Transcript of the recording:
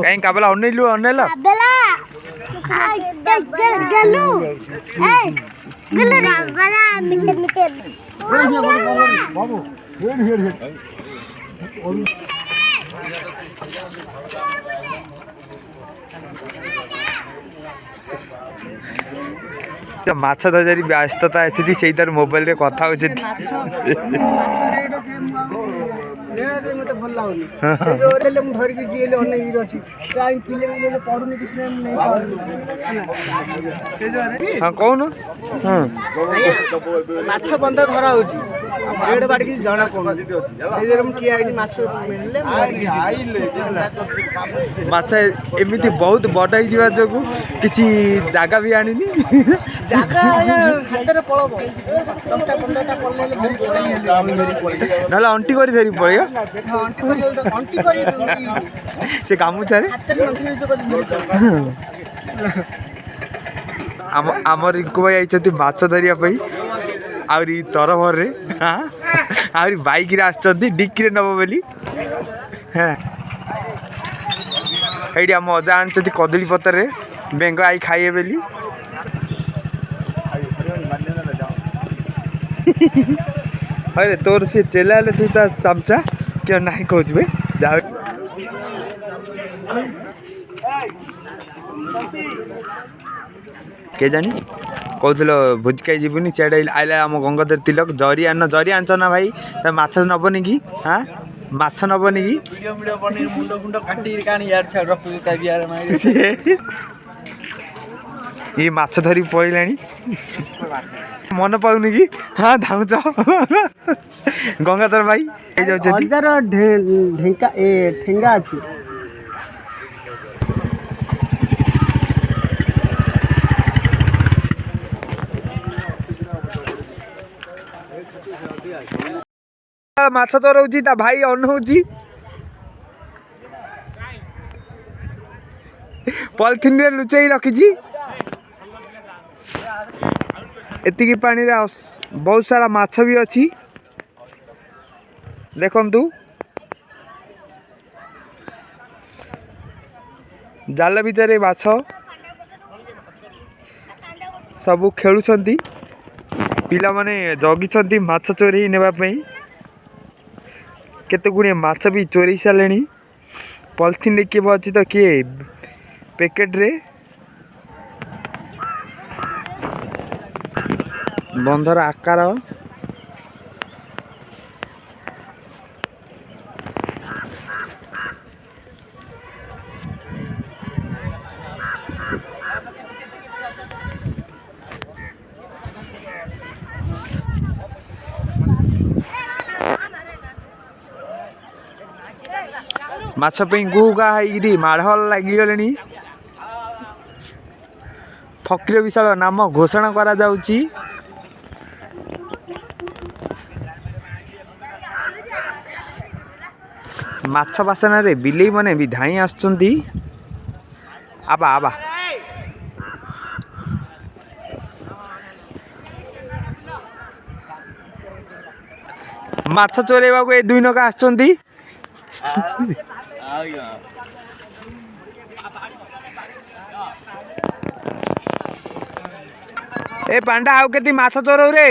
कहीं काबला अनेलु अनेला माछ धरी व्यस्तता अच्छी से मोबाइल रे कथा हो मत भल लगुनि धरिकी जी अनेक अच्छी पढ़ुनी किसी हाँ कौन माछ बंद धरा हो बाड़ी जना पड़े माछ एमती बहुत बड़ हो जो किसी जगह भी आनी ना अंटी कर धरी पड़े से गामुछा आम रिंकू भाई आई माछ धरिया आहरी तरभर रे आहरी बाइक रे आछंती डिक्की नब बोली ये आम अजा आनी कदली पतर रे बेंग आई खाइए बोली अरे तोर से चेला तू ता चमचा क्यों ना कह जा के जानी कहल भोजिकाई जीवनी सीआड़े आइला आम गंगाधर तिलक जरी आनच ना भाई माछ नबनी कि हाँ माछ नबनी कि ये माछ धरी पड़ेगा मन पाऊनी कि हाँ धाउच गंगाधर भाई ठेंगा अच्छी माछ चरौची ता भाई अनौची पॉलिथिन रे लुचाई रखी एतिकी पानी रे बहुत सारा माछ भी अच्छी देखंतु जाल भितर माछ सबू खेलुछंती पिला माने जगी माछ चोरी नेबा पई केते गुणे माछ भी चोरी सारे पॉलिथिन रे किए अच्छी तो किए पैकेट रे बंधर आकार माछ पे गुगा माढ़ लगिगले फकीर विशाल नाम घोषणा करा जाउची माछ बासना रे बिलेई माने भी धाई आसुचंती आबा आबा माछ चोरेबा को ए दुई नका आसुचंती ए पांडा आउ केती माछ चोरौ रे